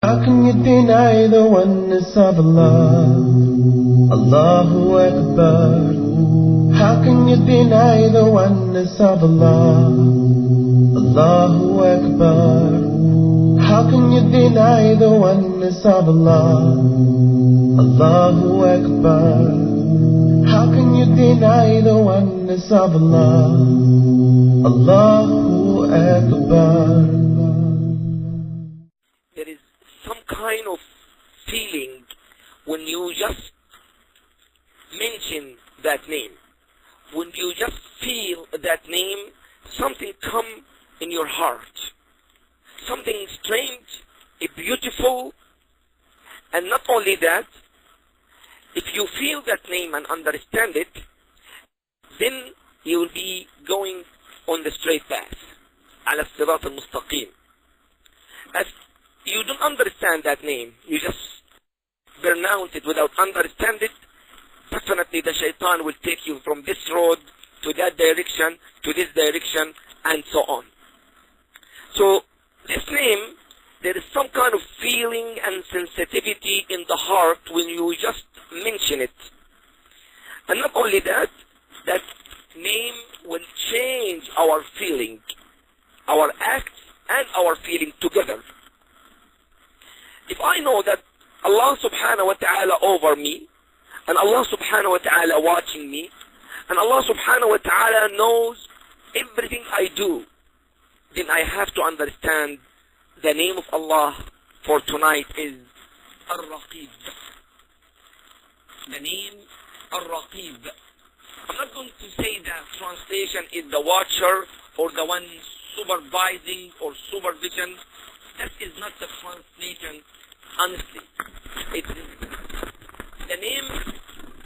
How can you deny the oneness of Allah? Allahu Akbar. How can you deny the oneness of Allah? Allahu Akbar. How can you deny the oneness of Allah? Allahu Akbar. How can you deny the oneness of Allah? Allahu Akbar. There is some kind of feeling when you just mention that name. When you just feel that name, something come in your heart. Something strange, beautiful, and not only that, if you feel that name and understand it, then you will be going on the straight path. على الصراط المستقيم. As you don't understand that name, you just pronounce it without understand it, definitely the shaitan will take you from this road to that direction, to this direction, and so on. So this name, there is some kind of feeling and sensitivity in the heart when you just mention it. And not only that, that name will change our feeling, our acts and our feeling together. If I know that Allah subhanahu wa ta'ala over me, and Allah subhanahu wa ta'ala watching me, and Allah subhanahu wa ta'ala knows everything I do, then I have to understand the name of Allah for tonight is Ar-Raqib. The name Ar-Raqib. I'm not going to say that translation is the watcher or the one supervising or supervision. That is not the translation, honestly. The name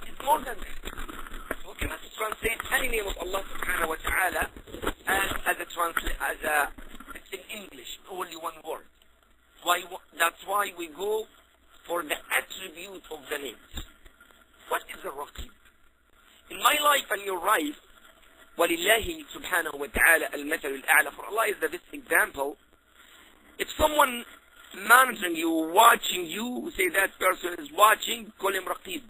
is more than that. We cannot translate any name of Allah subhanahu wa ta'ala as it's in English, only one word. That's why we go for the attribute of the names. What is the Raqib? In my life and your life, وَلِلَّهِ سُبْحَانَهُ وَتَعَالَى الْمَثَلُ الْأَعْلَى. For Allah is the best example. If someone managing you, watching you, say that person is watching, call him Raqib.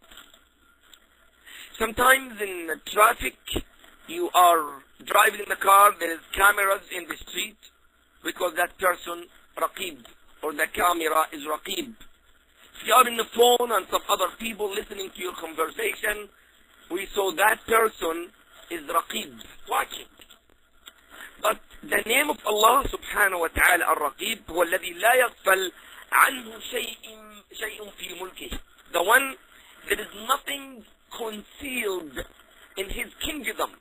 Sometimes in traffic, you are driving in the car, there is cameras in the street, because that person Raqib, or the camera is Raqib. If you are in the phone and some other people listening to your conversation, we saw that person is Raqib, watching. But the name of Allah subhanahu wa ta'ala Ar-Raqib هو الذي لا يغفل عنه شيء في ملكه. The one, there is nothing concealed in his kingdom,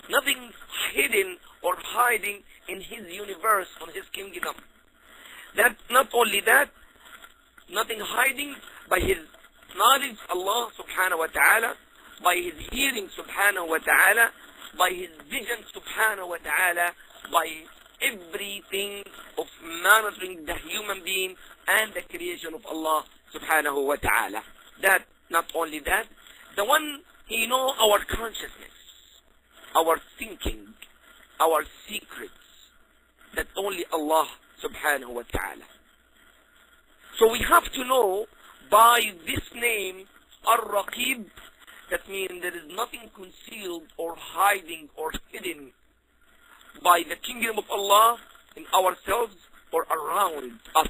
nothing hidden or hiding in his universe, on his kingdom. That not only that, nothing hiding by his knowledge, Allah subhanahu wa ta'ala, by his hearing subhanahu wa ta'ala, by his vision subhanahu wa ta'ala, by everything of managing the human being and the creation of Allah subhanahu wa ta'ala. That, not only that, the one he know our consciousness, our thinking, our secrets, that only Allah subhanahu wa ta'ala. So we have to know by this name Ar-Raqib, that means there is nothing concealed or hiding or hidden by the kingdom of Allah in ourselves or around us,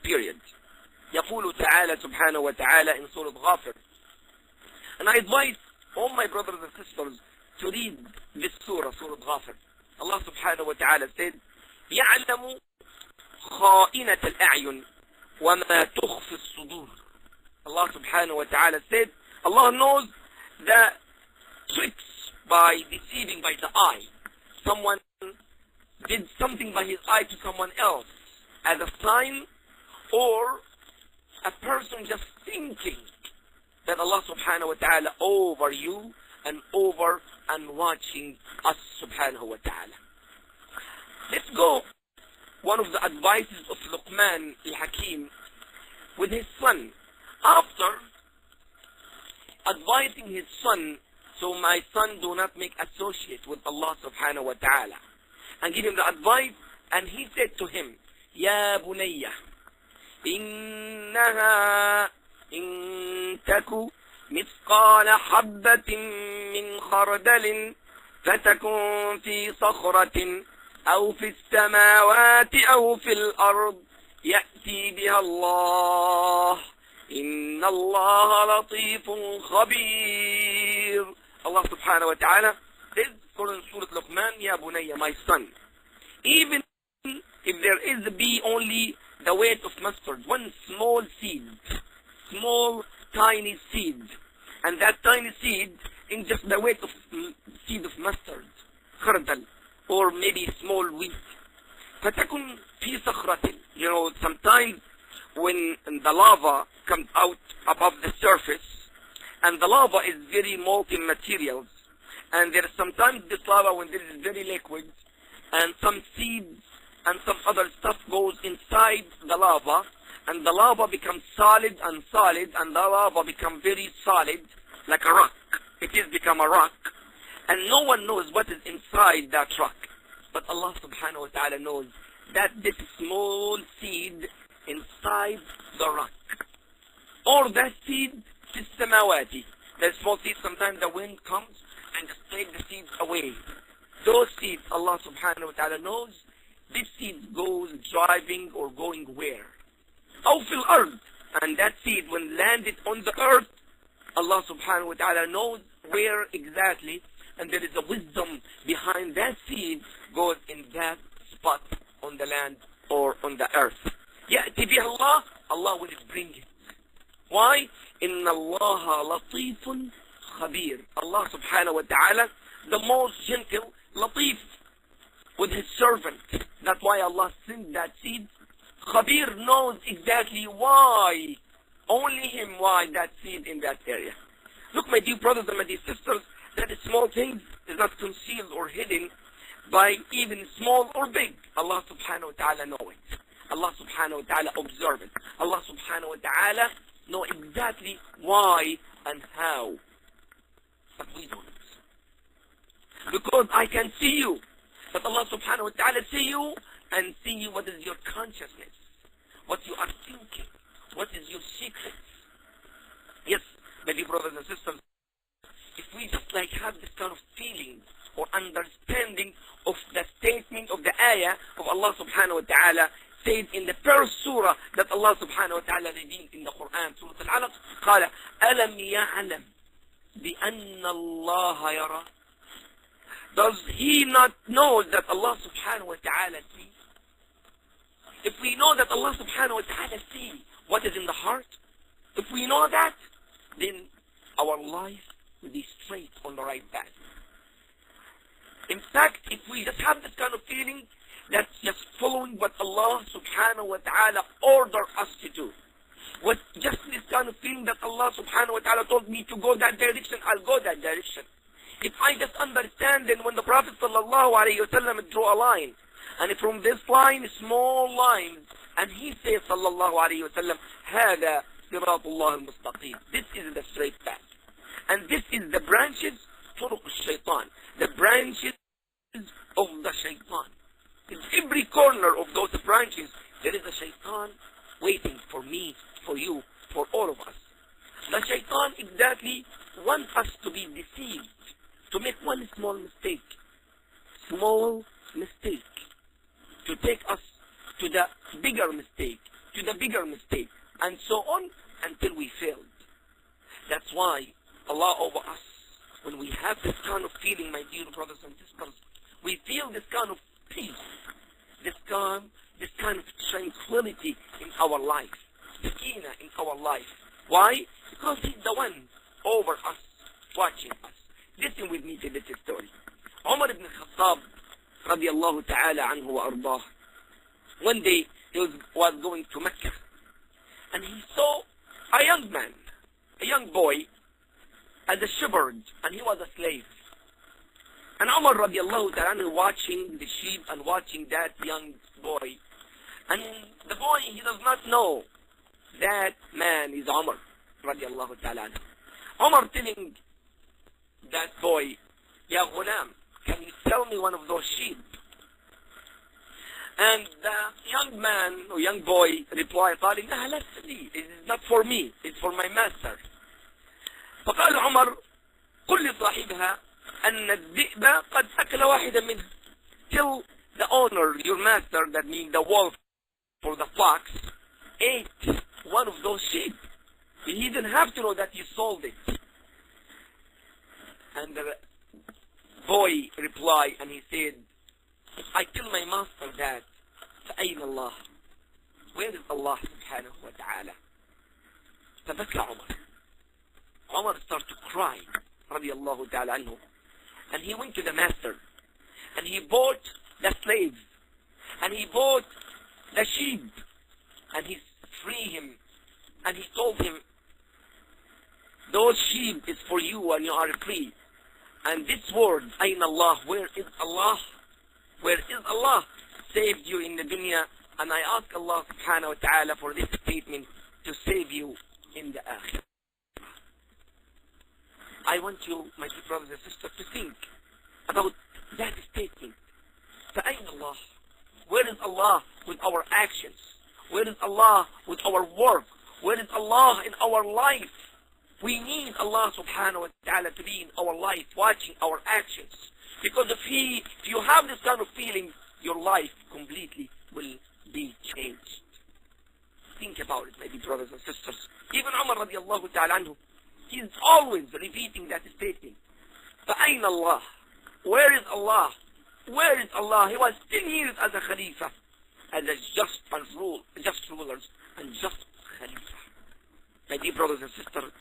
period. يقول تعالى سبحانه وتعالى in Surah Ghafir. And I advise all my brothers and sisters to read this surah, Surah Ghafir. Allah subhanahu wa ta'ala said, يعلم خائنة الأعين وما تخفي الصدور. Allah subhanahu wa ta'ala said, Allah knows the tricks by deceiving by the eye. Someone did something by his eye to someone else as a sign, or a person just thinking that Allah subhanahu wa ta'ala over you and over and watching us subhanahu wa ta'ala. Let's go. One of the advices of Luqman al-Hakim with his son, after advising his son, so my son do not make associate with Allah subhanahu wa ta'ala, and give him the advice, and he said to him, Ya bunayya, إنها إن تك مثقال حبة من خردل فتكن في صخرة أو في السماوات أو في الأرض يأتي بها الله إن الله لطيف خبير. Allah subhanahu wa ta'ala says in Surah Luqman, Ya Bunayya, my son, even if there is be only the weight of mustard, one small seed, small tiny seed, and that tiny seed in just the weight of seed of mustard, khardal, or maybe small wheat, فتكن في صخرة. You know, sometimes when the lava comes out above the surface, and the lava is very molten materials, and there is sometimes this lava when this is very liquid, and some seeds and some other stuff goes inside the lava, and the lava becomes solid, and the lava becomes very solid, like a rock. It is become a rock, and no one knows what is inside that rock. But Allah subhanahu wa ta'ala knows that this small seed inside the rock, or that seed is samawati. The small seed, sometimes the wind comes and just take the seeds away. Those seeds, Allah subhanahu wa ta'ala knows, this seed goes driving or going where? أو في الأرض. And that seed, when landed on the earth, Allah subhanahu wa ta'ala knows where exactly, and there is a wisdom behind that seed goes in that spot on the land or on the earth. يأتي بها Allah, Allah will bring it. Why? إن الله لطيف خبير. Allah subhanahu wa ta'ala, the most gentle, latif, with his servant. That's why Allah sent that seed. Khabir knows exactly why, only him, why that seed in that area. Look, my dear brothers and my dear sisters, that small thing is not concealed or hidden by even small or big. Allah subhanahu wa ta'ala know it. Allah subhanahu wa ta'ala observe it. Allah subhanahu wa ta'ala know exactly why and how. But we don't. Because I can see you. But Allah subhanahu wa ta'ala see you and see you what is your consciousness, what you are thinking, what is your secrets. Yes, my dear brothers and sisters, if we just like have this kind of feeling or understanding of the statement of the ayah of Allah subhanahu wa ta'ala said in the first surah that Allah subhanahu wa ta'ala revealed in the Quran, Surah Al-Alaq, قال ألم يعلم بأن الله يرى. Does he not know that Allah subhanahu wa ta'ala sees? If we know that Allah subhanahu wa ta'ala sees what is in the heart, if we know that, then our life will be straight on the right path. In fact, if we just have this kind of feeling, that's just following what Allah subhanahu wa ta'ala ordered us to do. What just this kind of feeling that Allah subhanahu wa ta'ala told me to go that direction, I'll go that direction. If I just understand, then when the Prophet sallallahu alayhi wa sallam drew a line, and from this line, small lines, and he says sallallahu alayhi wa sallam, هذا صراط الله المستقيم. This is the straight path. And this is the branches, طرق الشيطان, the branches of the shaitan. In every corner of those branches, there is a shaitan waiting for me, for you, for all of us. The shaitan exactly wants us to be deceived, to make one small mistake, to take us to the bigger mistake, and so on until we failed. That's why Allah over us, when we have this kind of feeling, my dear brothers and sisters, we feel this kind of peace, this kind of tranquility in our life, sakina in our life. Why? Because He's the one over us, watching us. Listen with me to this story. Umar ibn Khattab, radiallahu ta'ala anhu wa ardah, one day he was going to Mecca, and he saw a young man, a young boy, as a shepherd, and he was a slave. And Umar radiallahu ta'ala watching the sheep and watching that young boy. And the boy, he does not know that man is Umar radiallahu ta'ala. Umar telling that boy, Ya ghulam, can you sell me one of those sheep? And the young man or young boy replied, قال إنها لست لي. It is not for me, it's for my master. فقال عمر قل لصاحبها أن الذئب قد أكل واحدا منها. Tell the owner, your master, that means the wolf or the fox, ate one of those sheep. He didn't have to know that you sold it. And the boy replied and he said, I tell my master that, فأين الله? Where is Allah subhanahu wa ta'ala? فبكى عمر. Umar started to cry, radiallahu ta'ala anhu. And he went to the master. And he bought the slaves. And he bought the sheep. And he freed him. And he told him, those sheep is for you and you are free. And this word, Ayn Allah, where is Allah? Where is Allah? Saved you in the dunya. And I ask Allah subhanahu wa ta'ala for this statement to save you in the akhirah. I want you, my dear brothers and sisters, to think about that statement. فأين Allah? Where is Allah with our actions? Where is Allah with our work? Where is Allah in our life? We need Allah subhanahu wa ta'ala to be in our life, watching our actions. Because if you have this kind of feeling, your life completely will be changed. Think about it, my dear brothers and sisters. Even Umar radiallahu ta'ala anhu, he's always repeating that statement. فأين Allah? Where is Allah? Where is Allah? He was 10 years as a Khalifa, as a just rulers and just Khalifa. My dear brothers and sisters,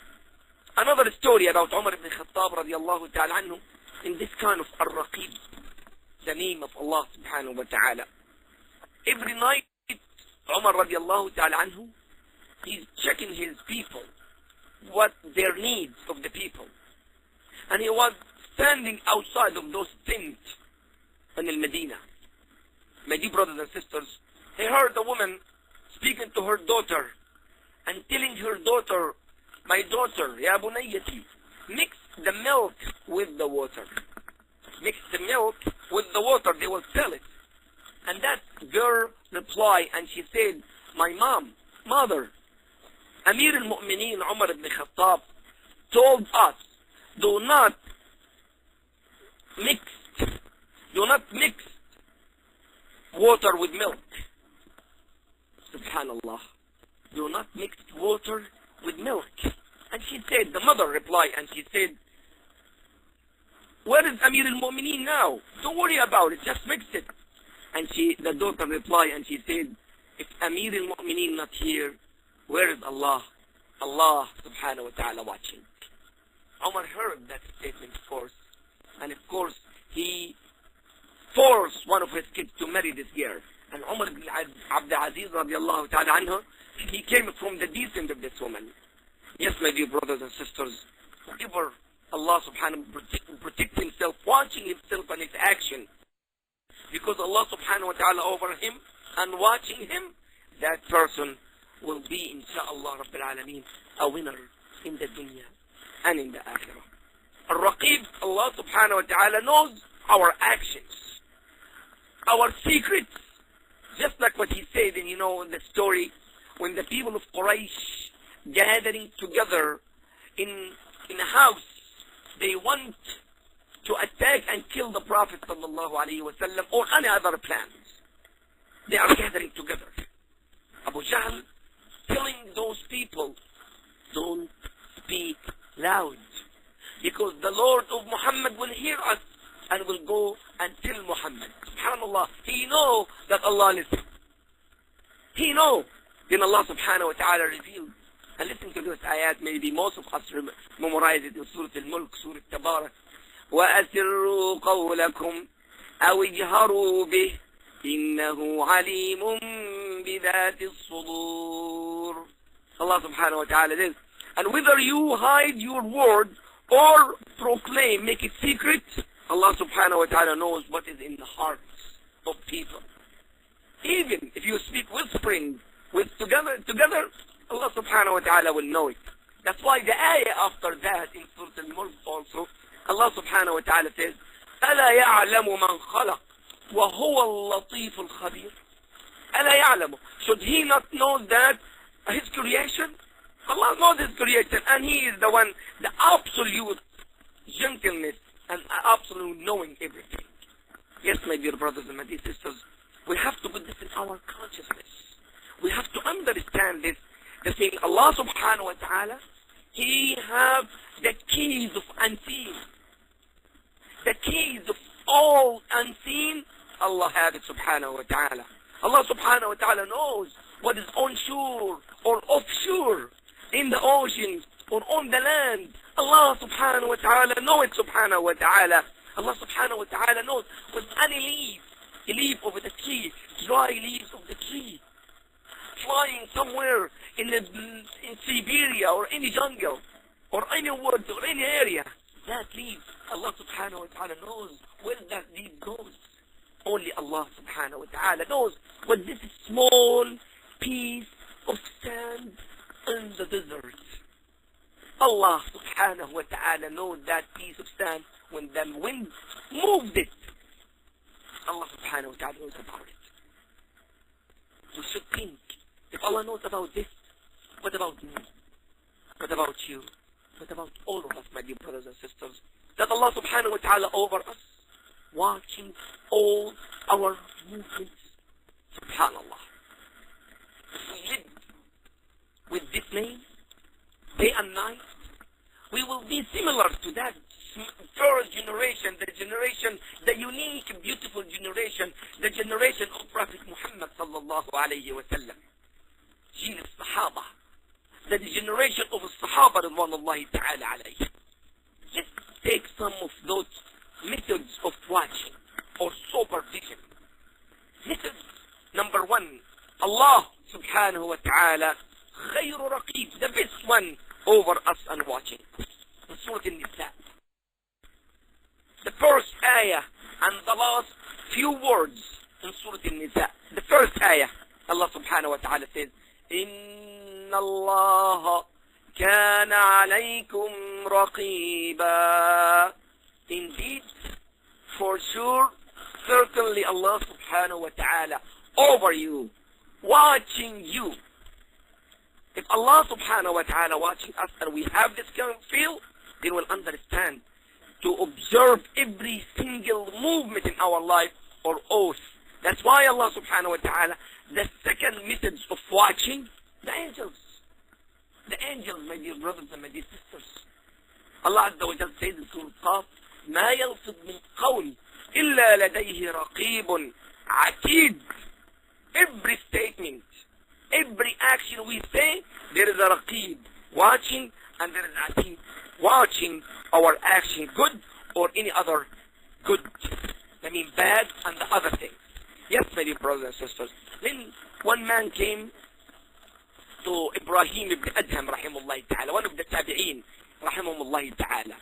another story about Umar ibn Khattab radiallahu ta'ala anhu in this kind of Ar-Raqib, the name of Allah subhanahu wa ta'ala. Every night, Umar radiallahu ta'ala anhu, he's checking his people, what their needs of the people. And he was standing outside of those tents in Al-Medina. My dear brothers and sisters, he heard a woman speaking to her daughter and telling her daughter, my daughter, Ya Bunayyati, mix the milk with the water. Mix the milk with the water, they will sell it. And that girl replied and she said, my mother, Amir al-Mu'mineen Umar ibn Khattab told us, do not mix water with milk. Subhanallah. Do not mix water with milk. And she said, the mother replied and she said, where is Amir al-Mu'mineen now? Don't worry about it, just mix it. And the daughter replied and she said, if Amir al-Mu'mineen not here, where is Allah? Allah subhanahu wa ta'ala watching. Umar heard that statement, of course. And of course, he forced one of his kids to marry this girl. And Umar ibn Abdul Aziz radiallahu ta'ala anhu, he came from the descent of this woman. Yes, my dear brothers and sisters, whoever Allah subhanahu wa ta'ala protect himself, watching himself and his action, because Allah subhanahu wa ta'ala over him and watching him, that person will be, insha'Allah Rabbil Alameen, a winner in the dunya and in the akhirah. Ar-Raqib, Allah subhanahu wa ta'ala knows our actions, our secrets, just like what he said in, in the story, when the people of Quraysh gathering together in a house, they want to attack and kill the Prophet sallallahu alaihi wasallam or any other plans. They are gathering together. Abu Jahl telling those people, don't speak loud, because the Lord of Muhammad will hear us and will go and tell Muhammad. SubhanAllah, he know that Allah listens. He know. Then Allah subhanahu wa ta'ala revealed. And listen to this ayat, maybe most of us memorize it in Surah Al-Mulk, Surah Tabarak. وَأَسِرُّوا قَوْلَكُمْ أَوْ اجْهَرُوا بِهِ إِنَّهُ عَلِيمٌ بِذَاتِ الصُّدُورِ. Allah subhanahu wa ta'ala says, and whether you hide your word or proclaim, make it secret, Allah subhanahu wa ta'ala knows what is in the hearts of people. Even if you speak whispering, together, Allah subhanahu wa ta'ala will know it. That's why the ayah after that in Surah Al-Mulk also, Allah subhanahu wa ta'ala says, أَلَا يَعْلَمُ مَنْ خَلَقْ وَهُوَ اللَّطِيفُ الْخَبِيرُ. ألا يعلم. Should he not know that his creation? Allah knows his creation, and he is the one, the absolute gentleness and absolute knowing everything. Yes, my dear brothers and my dear sisters, we have to put this in our consciousness. We have to understand this. The thing Allah subhanahu wa ta'ala, He have the keys of unseen. The keys of all unseen, Allah have it subhanahu wa ta'ala. Allah subhanahu wa ta'ala knows what is onshore or offshore, in the oceans or on the land. Allah subhanahu wa ta'ala knows it subhanahu wa ta'ala. Allah subhanahu wa ta'ala knows with any leaf, a leaf of the tree, dry leaves of the tree, flying somewhere in Siberia or any jungle or any woods or any area, that leaf, Allah subhanahu wa ta'ala knows where that leaf goes. Only Allah subhanahu wa ta'ala knows what this small piece of sand in the desert. Allah subhanahu wa ta'ala knows that piece of sand when the wind moved it. Allah subhanahu wa ta'ala knows about it. We should think, if Allah knows about this, what about me? What about you? What about all of us, my dear brothers and sisters? That Allah subhanahu wa ta'ala over us, watching all our movements. Subhanallah. If we live with this name, day and night, we will be similar to that first generation, the unique, beautiful generation, the generation of Prophet Muhammad sallallahu alayhi wa sallam. Jinn al-Sahaba, the generation of al-Sahaba radwanullahi ta'ala alayhi. Let's take some of those methods of watching or supervision. Method number one, Allah subhanahu wa ta'ala خير رقيب, the best one over us and watching. In Surah An-Nisa, the first ayah and the last few words in Surah An-Nisa. The first ayah, Allah subhanahu wa ta'ala says, إِنَّ اللَّهَ كَانَ عَلَيْكُمْ رَقِيبًا. Indeed, for sure, certainly Allah subhanahu wa ta'ala over you, watching you. If Allah subhanahu wa ta'ala watching us and we have this kind of feel, then we'll understand to observe every single movement in our life or oath. That's why Allah subhanahu wa ta'ala, the second message of watching, the angels. The angels, my dear brothers and my dear sisters. Allah Azza wa Jal says in Surah Qaf, ما يلفظ من قول إلا لديه رقيب عتيد. Every statement, every action we say, there is a raqib watching, and there is a atid watching our action, good or any other good. I mean bad and the other things. Yes, my dear brothers and sisters. Then one man came to Ibrahim ibn Adham rahimahullah ta'ala, one of the tabi'een rahimahullah ta'ala.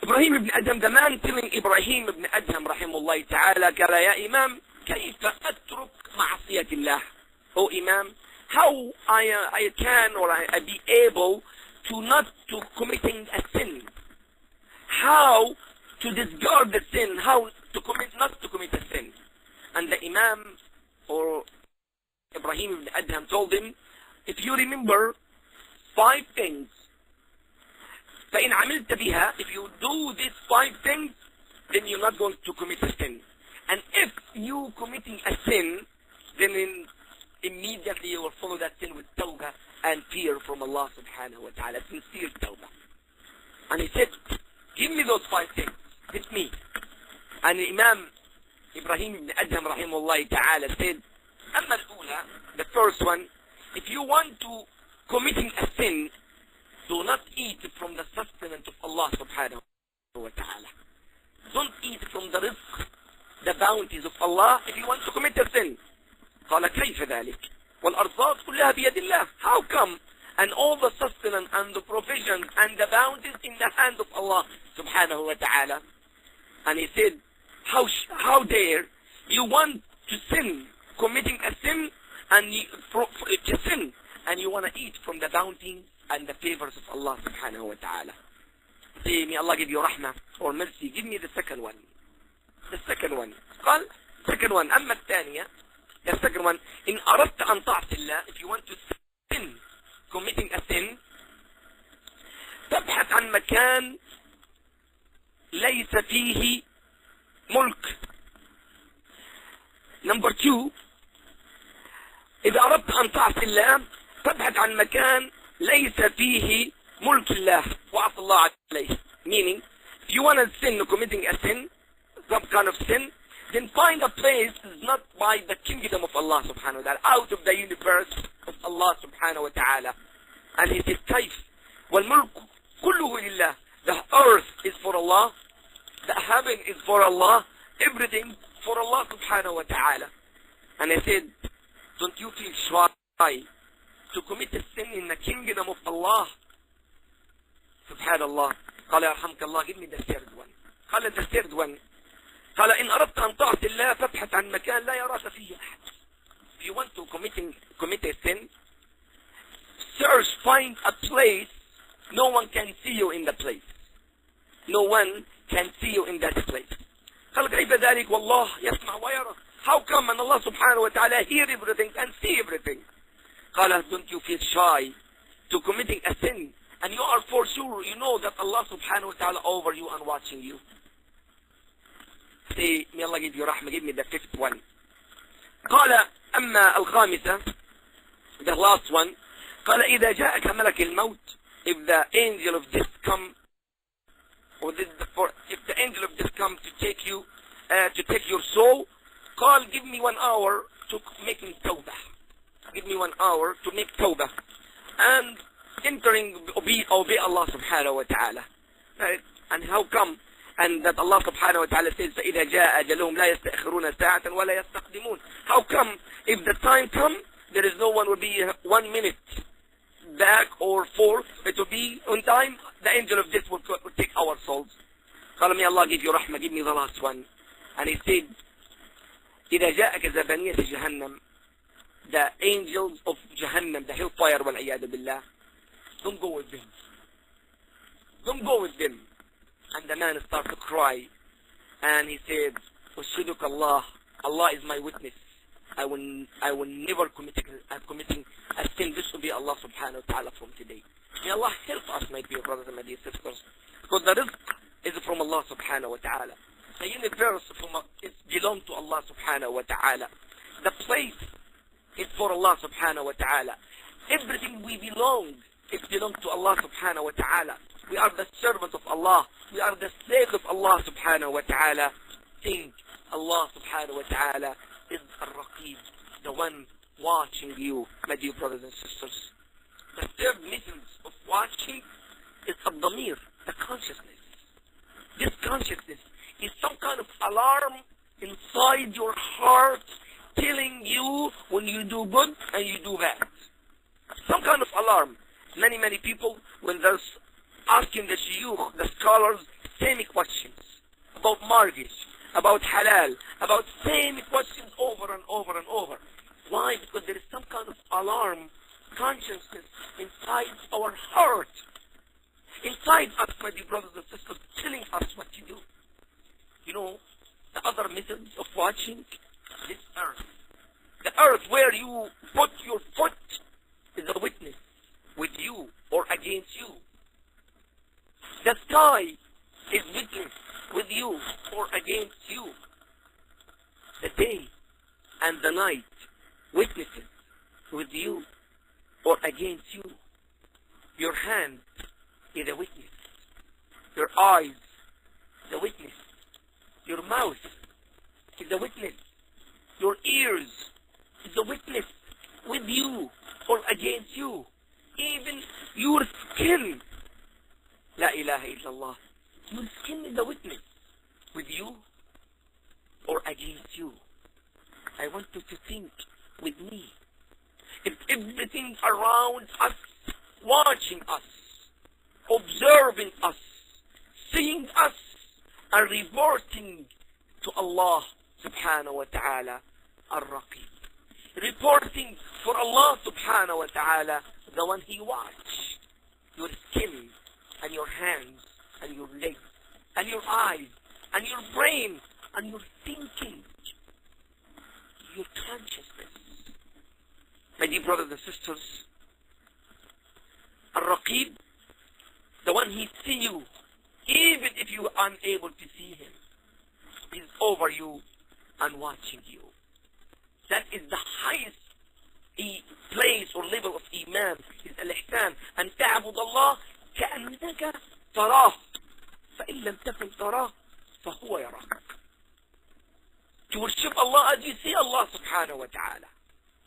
Ibrahim ibn Adham, the man telling Ibrahim ibn Adham rahimahullah ta'ala, قال يا إمام كيف أترك معصية الله? Oh Imam, how I can or I be able to not to committing a sin? How to discard the sin? How to commit, not to commit a sin? And the Imam or Ibrahim ibn Adham told him, if you remember 5 things, فإن عملت بها, if you do these 5 things, then you're not going to commit a sin. And if you committing a sin, then immediately you will follow that sin with tawbah and fear from Allah subhanahu wa ta'ala, sincere tawbah. And he said, give me those 5 things, hit me. And Imam Ibrahim ibn Adham rahimahullah ta'ala said, أما الأولى, the first one, if you want to committing a sin, do not eat from the sustenance of Allah subhanahu wa ta'ala. Don't eat from the rizq, the bounties of Allah, if you want to commit a sin. قال كيف ذلك؟ والأرزاق كلها بيد الله. How come? And all the sustenance and the provisions and the bounties in the hand of Allah subhanahu wa ta'ala. And he said, how dare you want to sin, committing a sin, and to sin, and you want to eat from the bounty and the favors of Allah subhanahu wa ta'ala. Say, may Allah give you rahmah or mercy. Give me the second one. The second one. قال, second one, أما الثانية, The second one, إن أردت أن تعصي الله, if you want to sin, committing a sin, تبحث عن مكان ليس فيه ملك. Number 2, إذا أردت أن تعصي الله تبحث عن مكان ليس فيه ملك الله وعصى الله عليه. Meaning, if you want to sin, committing a sin, some kind of sin, then find a place not by the kingdom of Allah subhanahu wa ta'ala, out of the universe of Allah subhanahu wa ta'ala. And he says, كيف والملك كله لله. The earth is for Allah, the heaven is for Allah, everything for Allah subhanahu wa ta'ala. And I said, don't you feel shy to commit a sin in the kingdom of Allah? Subhanallah. قال يرحمك الله, give me the third one. قال the third one, قال إن أردت أن تعصي الله فابحث عن مكان لا يراك فيه أحد. If you want to commit a sin, search, find a place no one can see you in the place. No one can see you in that place. قال كيف ذلك والله يسمع ويرى. How come and Allah subhanahu wa ta'ala hear everything and see everything? قال don't you feel shy to committing a sin and you are for sure, you know that Allah subhanahu wa ta'ala over you and watching you? Say, may Allah give you rahmah, give me the fifth one. قال أما الخامسة, the last one, قال إذا جاءك ملك الموت, if the angel of death come, or if the angel of death come to take you, to take your soul, قال give me 1 hour to make tawbah. Give me 1 hour to make tawbah. And entering, obey Allah subhanahu wa ta'ala. Right? And how come? And that Allah subhanahu wa ta'ala says, فَإِذَا جَاءَ أَجَلُهُمْ لَا يَسْتَأْخِرُونَ سَاعَةً وَلَا يَسْتَقْدِمُونَ. How come if the time come, there is no one will be 1 minute back or forth, it will be on time, the angel of death will take our souls. قال may Allah give you rahmah, give me the last one. And he said, إِذَا جَاءَكَ زَبَانِيَةِ جَهَنَّمْ, the angels of Jahannam, the hellfire, وَالْعِيَاذُ بِاللَّهِ, don't go with them. Don't go with them. And the man started to cry. And he said, أشهدك Allah, Allah is my witness. I will never committing a sin disobey Allah subhanahu wa ta'ala from today. May Allah help us, my dear brothers and my dear sisters. Because the rizq is from Allah subhanahu wa ta'ala. The universe it belongs to Allah subhanahu wa ta'ala. The place is for Allah subhanahu wa ta'ala. Everything we belong, it belongs to Allah subhanahu wa ta'ala. We are the servant of Allah. We are the slave of Allah subhanahu wa ta'ala. Think Allah subhanahu wa ta'ala is Ar-Raqib, the one watching you, my dear brothers and sisters. The third method of watching is Ad-Damir, the consciousness. This consciousness is some kind of alarm inside your heart telling you when you do good and you do bad. Some kind of alarm. Many people, when they're asking the shuyukh, the scholars, same questions about mortgage, about halal, about same questions over and over and over. Why? Because there is some kind of alarm, consciousness inside our heart, inside us, my dear brothers and sisters, telling us what to do. You know, the other methods of watching this earth. The earth where you put your foot is a witness with you or against you. The sky is witness with you or against you. The day and the night witnesses with you or against you. Your hand is a witness. Your eyes is a witness. Your mouth is a witness. Your ears is a witness with you or against you. Even your skin. La ilaha illallah. Your skin is a witness with you or against you. I want you to think with me. If everything around us, watching us, observing us, seeing us, and reporting to Allah subhanahu wa ta'ala, Ar-Raqib. Reporting for Allah subhanahu wa ta'ala, the one He watch. Your skin and your hands and your legs and your eyes and your brain and your thinking. your consciousness. My dear brothers and sisters, Ar-Raqib, the one he sees you, even if you are unable to see him, is over you and watching you. That is the highest place or level of Iman, is al-ihsan, أن تعبد الله كأنك تراه فإن لم تكن تراه فهو يراك. To worship Allah as you see Allah subhanahu wa ta'ala.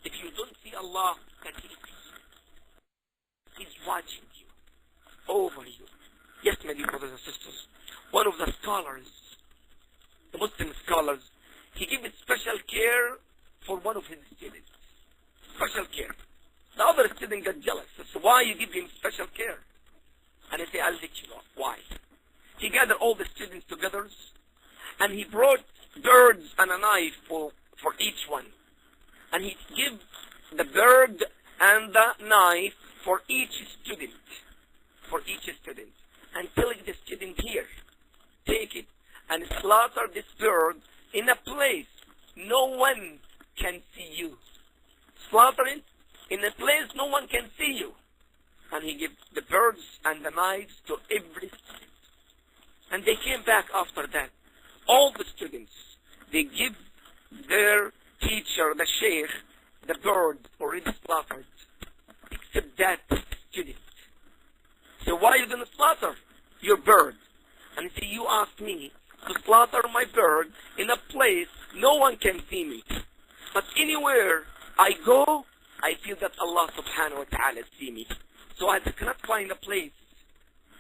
If you don't see Allah, then He sees you. He's watching you, over you. Yes, my dear brothers and sisters, one of the scholars, the Muslim scholars, he gave special care for one of his students. Special care. The other student got jealous. So why you give him special care? And he said, I'll let you know why. He gathered all the students together, and he brought birds and a knife for each one. And he gave the bird and the knife for each student. For each student. And telling the student, here, take it and slaughter this bird in a place no one can see you. Slaughter it in a place no one can see you. And he gave the birds and the knives to every student. And they came back after that. All the students, they give their teacher, the sheikh, the bird already slaughtered, except that student. So why you didn't slaughter your bird? And he said, you asked me to slaughter my bird in a place no one can see me. But anywhere I go, I feel that Allah subhanahu wa ta'ala see me. So I cannot find a place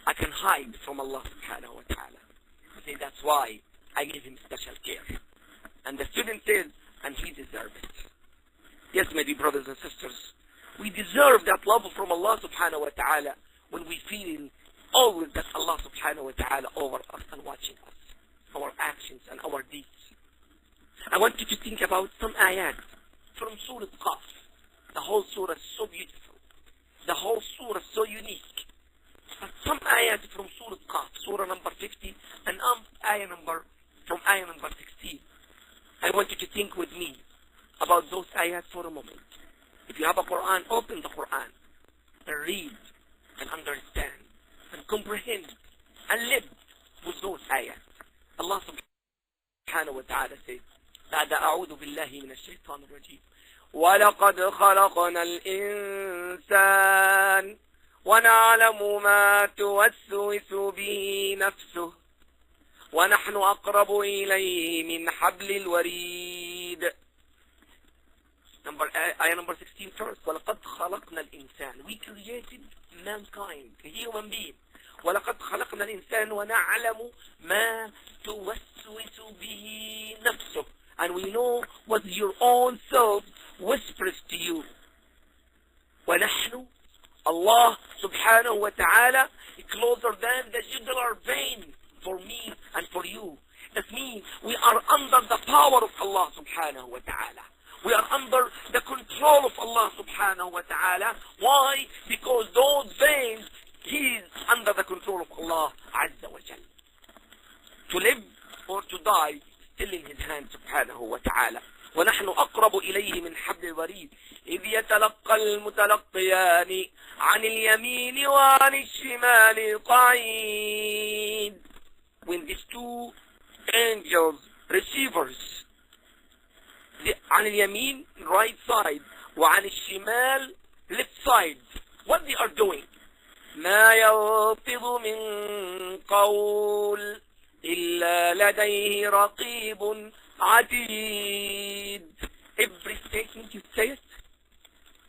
I can hide from Allah subhanahu wa ta'ala. I say, that's why I give him special care. And the student says, and he deserves it. Yes, my dear brothers and sisters, we deserve that love from Allah subhanahu wa ta'ala when we feel always that Allah subhanahu wa ta'ala over us and watching us, our actions and our deeds. I want you to think about some ayat from Surah Qaf. The whole surah is so beautiful. The whole surah is so unique. But some ayat from Surah Qaf, surah number 50, and ayah number 16. I want you to think with me about those ayat for a moment. If you have a Quran, open the Quran and read and understand and comprehend and live with those ayat. Allah subhanahu wa ta'ala says, بعد أعوذ بالله من الشيطان الرجيم ولقد خلقنا الإنسان ونعلم ما توسوس به نفسه ونحن أقرب إليه من حبل الوريد. Ayah number 16 first. وَلَقَدْ خَلَقْنَا الْإِنسَانِ. We created mankind, a human being. وَلَقَدْ خَلَقْنَا الْإِنسَانِ وَنَعْلَمُ مَا تُوَسْوِسُ بِهِ نَفْسُهُ. And we know what your own self whispers to you. وَنَحْنُ, Allah subhanahu wa ta'ala, is closer than the jugular vein for me and for you. That means we are under the power of Allah subhanahu wa ta'ala. We are under the control of Allah subhanahu wa ta'ala. Why? Because those veins, He is under the control of Allah azza wa jal. To live or to die, still in His hand subhanahu wa ta'ala. ونحن أقرب إليه من حبل الوريد إذ يتلقى المتلقيان عن اليمين وعن الشمال قعيد. When these two angels, receivers, عن اليمين, right side, وعن الشمال, left side, what they are doing? ما يلفظ من قول إلا لديه رقيب عتيد. Every statement you say it,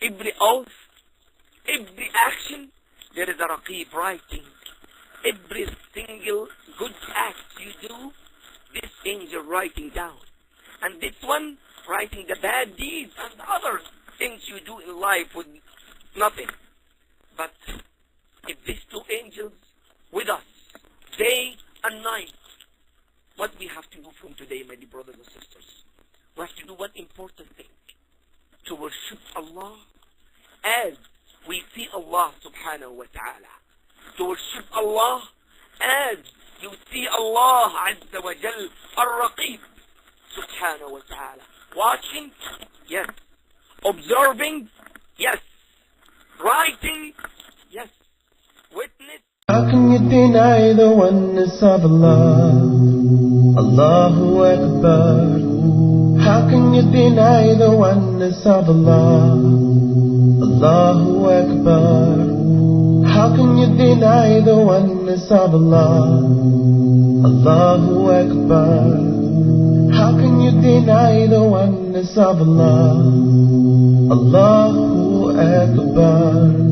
every oath, every action, there is a Raqib writing. Every single good act you do, this angel writing down. And this one writing the bad deeds and the other things you do in life with nothing. But if these two angels with us, day and night, what we have to do from today, my dear brothers and sisters? We have to do one important thing. To worship Allah as we see Allah subhanahu wa ta'ala. To worship Allah as you see Allah azza wa jal, Ar-Raqib subhanahu wa ta'ala. Watching? Yes. Observing? Yes. Writing? Yes. Witness? How can you deny the oneness of Allah? Allahu Akbar. How can you deny the oneness of Allah? Allahu Akbar. How can you deny the oneness of Allah? Allahu Akbar. How can you deny the oneness of Allah? Allahu Akbar.